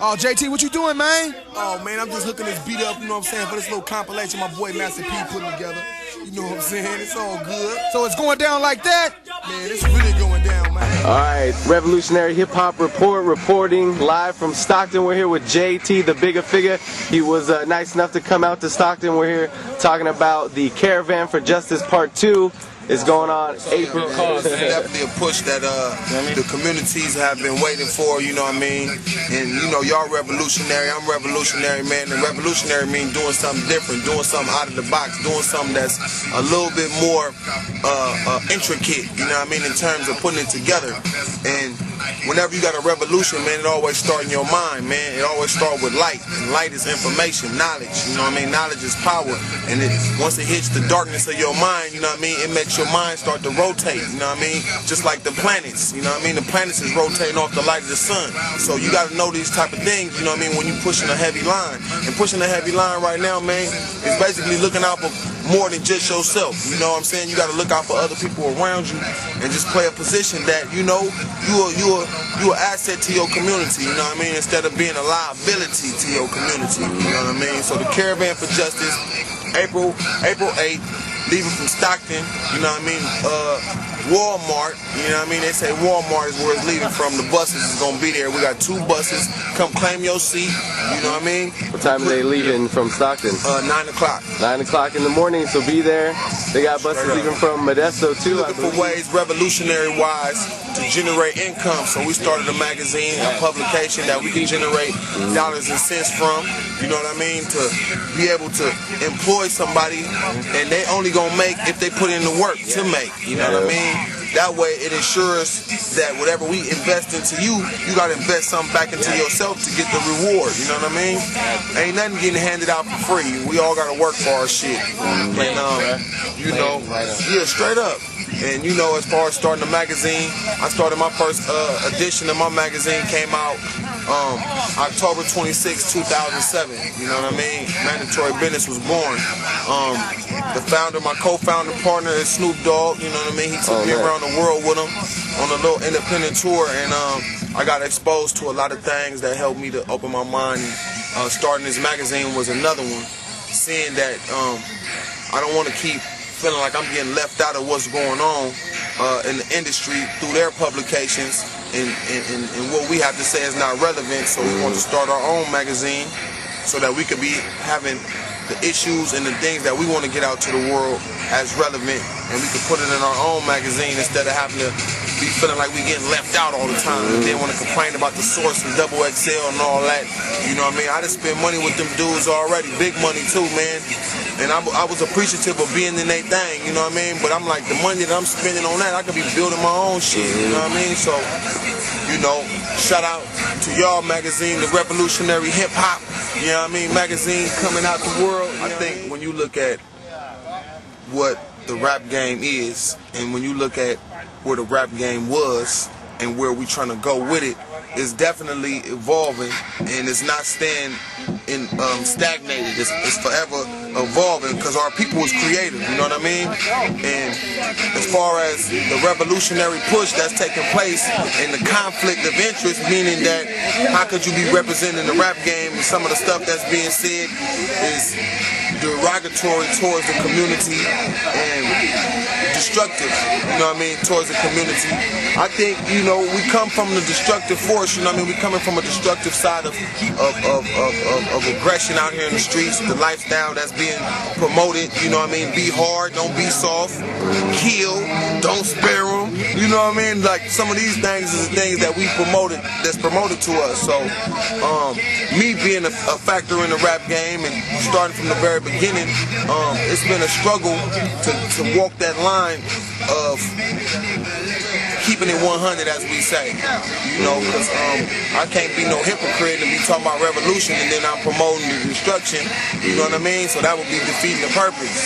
Oh, JT, what you doing, man? Oh, man, I'm just hooking this beat up, you know what I'm saying, for this little compilation my boy Master P putting together. You know what I'm saying? It's all good. So it's going down like that? Man, it's really going down, man. All right, Revolutionary Hip Hop Report reporting live from Stockton. We're here with JT the Bigga Figga. He was nice enough to come out to Stockton. We're here talking about the Caravan for Justice Part 2. It's going on April. It's definitely a push that the communities have been waiting for, you know what I mean? And you know, y'all revolutionary, I'm revolutionary, man. And revolutionary means doing something different, doing something out of the box, doing something that's a little bit more intricate, you know what I mean, in terms of putting it together. And whenever you got a revolution, man, it always starts in your mind, man. It always starts with light, and light is information, knowledge, you know what I mean? Knowledge is power, and once it hits the darkness of your mind, you know what I mean, it makes your mind start to rotate, you know what I mean? Just like the planets, you know what I mean? The planets is rotating off the light of the sun. So you got to know these type of things, you know what I mean, when you pushing a heavy line. And pushing a heavy line right now, man, is basically looking out for more than just yourself, you know what I'm saying? You got to look out for other people around you and just play a position that, you know, you an asset to your community, you know what I mean, instead of being a liability to your community, you know what I mean? So the Caravan for Justice, April 8th, leaving from Stockton, you know what I mean, Walmart, you know what I mean, they say Walmart is where it's leaving from. The buses is going to be there. We got 2 buses. Come claim your seat, you know what I mean? What time are they leaving from Stockton? 9 o'clock. 9 o'clock in the morning, so be there. They got buses leaving from Modesto too. Looking for ways, revolutionary-wise, to generate income. So we started a magazine, a publication that we can generate dollars and cents from, you know what I mean, to be able to employ somebody, and they only gonna make if they put in the work to make, you know what I mean? That way it ensures that whatever we invest into you, you gotta invest something back into yourself to get the reward, you know what I mean? Ain't nothing getting handed out for free. We all gotta work for our shit. And you know, yeah, straight up. And you know, as far as starting a magazine, I started my first edition of my magazine, came out October 26, 2007. You know what I mean? Mandatory Business was born. The founder, my co-founder partner is Snoop Dogg. You know what I mean? He took me around the world with him on a little independent tour, and I got exposed to a lot of things that helped me to open my mind. Starting this magazine was another one. Seeing that I don't want to keep feeling like I'm getting left out of what's going on in the industry through their publications, and what we have to say is not relevant. So we want to start our own magazine so that we could be having the issues and the things that we want to get out to the world as relevant, and we can put it in our own magazine instead of having to be feeling like we getting left out all the time and then want to complain about the Source and XXL and all that. You know what I mean? I done spent money with them dudes already, big money too, man. And I was appreciative of being in their thing, you know what I mean? But I'm like, the money that I'm spending on that, I could be building my own shit, you know what I mean? So, you know, shout out to y'all magazine, the Revolutionary Hip Hop, you know what I mean, magazine coming out the world. I think when you look at what the rap game is, and when you look at where the rap game was and where we trying to go with it, it's definitely evolving, and it's not staying in stagnated. It's forever evolving because our people is creative, you know what I mean? And as far as the revolutionary push that's taking place and the conflict of interest, meaning that how could you be representing the rap game and some of the stuff that's being said is derogatory towards the community and destructive, you know what I mean, towards the community. I think, you know, we come from the destructive force, you know what I mean, we coming from a destructive side of aggression out here in the streets, the lifestyle that's being promoted, you know what I mean, be hard, don't be soft, kill, don't spare them, you know what I mean, like some of these things is the things that we promoted, that's promoted to us. So me being a factor in the rap game and starting from the very beginning, it's been a struggle to walk that line of keeping it 100, as we say, you know, because I can't be no hypocrite and be talking about revolution and then I'm promoting the destruction, you know what I mean? So that would be defeating the purpose.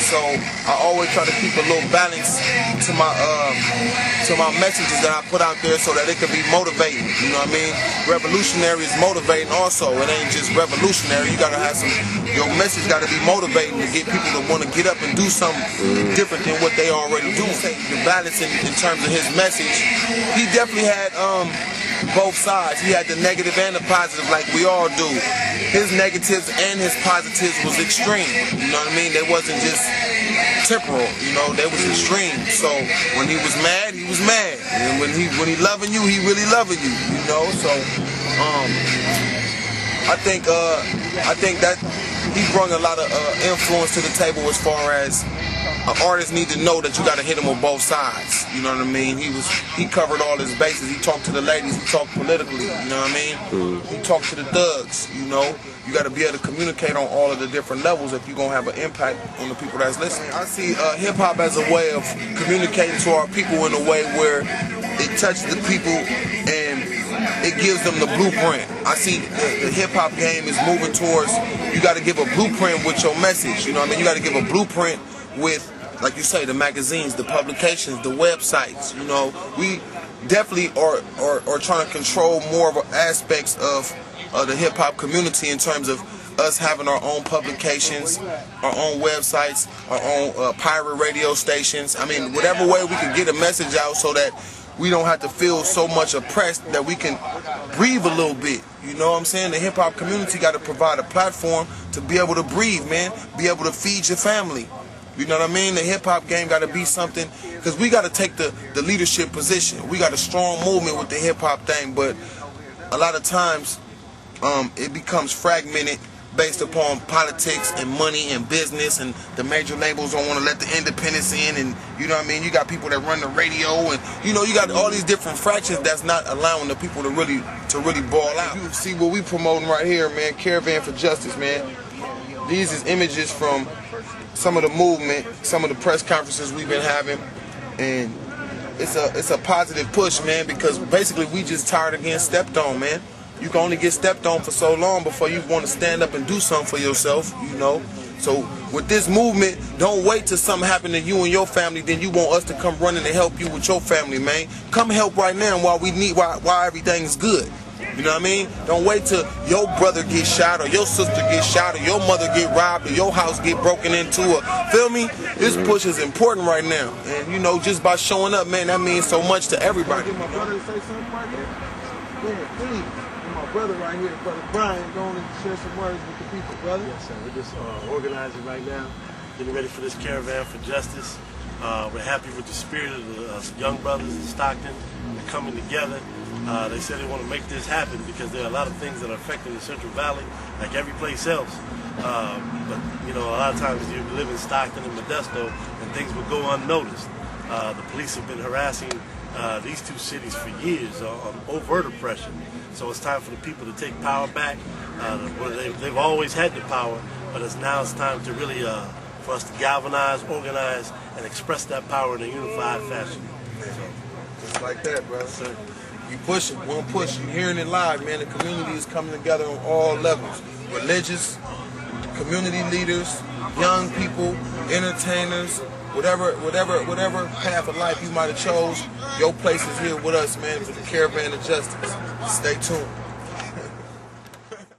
So I always try to keep a little balance to my messages that I put out there so that it can be motivating, you know what I mean? Revolutionary is motivating also. It ain't just revolutionary. You gotta have your message gotta be motivating to get people to want to get up and do something different than what they already do. The balance in terms of his message, he definitely had both sides. He had the negative and the positive like we all do. His negatives and his positives was extreme. You know what I mean? They wasn't just temporal, you know, they was extreme. So when he was mad, he was mad. And when he loving you, he really loving you, you know? So I think that he brought a lot of influence to the table as far as artists need to know that you got to hit him on both sides. You know what I mean? He covered all his bases. He talked to the ladies. He talked politically. You know what I mean? He talked to the thugs. You know, you got to be able to communicate on all of the different levels if you're gonna have an impact on the people that's listening. I see hip hop as a way of communicating to our people in a way where it touches the people and it gives them the blueprint. I see the hip-hop game is moving towards, you got to give a blueprint with your message. You know what I mean? You got to give a blueprint with, like you say, the magazines, the publications, the websites. You know, we definitely are trying to control more of aspects of the hip-hop community in terms of us having our own publications, our own websites, our own pirate radio stations. I mean, whatever way we can get a message out so that we don't have to feel so much oppressed, that we can breathe a little bit. You know what I'm saying? The hip-hop community got to provide a platform to be able to breathe, man. Be able to feed your family. You know what I mean? The hip-hop game got to be something, because we got to take the leadership position. We got a strong movement with the hip-hop thing, but a lot of times it becomes fragmented based upon politics and money and business, and the major labels don't want to let the independents in, and you know what I mean, you got people that run the radio, and you know, you got all these different fractions that's not allowing the people to really ball out. You see what we promoting right here, man, Caravan for Justice, man. These is images from some of the movement, some of the press conferences we've been having, and it's a positive push, man, because basically we just tired of getting stepped on, man. You can only get stepped on for so long before you want to stand up and do something for yourself, you know. So with this movement, don't wait till something happen to you and your family, then you want us to come running to help you with your family, man. Come help right now while everything's good. You know what I mean? Don't wait till your brother gets shot, or your sister gets shot, or your mother get robbed, or your house get broken into. Feel me? This push is important right now. And you know, just by showing up, man, that means so much to everybody. My brother to say something right there? Yeah, please. Brother right here, Brother Brian, going to share some words with the people, brother. Yes, sir. We're just organizing right now, getting ready for this Caravan for Justice. We're happy with the spirit of the young brothers in Stockton. They're coming together. They said they want to make this happen because there are a lot of things that are affecting the Central Valley, like every place else. But, you know, a lot of times you live in Stockton and Modesto, and things will go unnoticed. The police have been harassing these two cities for years on overt oppression. So it's time for the people to take power back. They've always had the power, but now it's time to really for us to galvanize, organize, and express that power in a unified fashion. So, just like that, bro. Sir. You push it, one push. You're hearing it live, man. The community is coming together on all levels. Religious, community leaders, young people, entertainers, whatever path of life you might have chose, your place is here with us, man, for the Caravan of Justice. Stay tuned.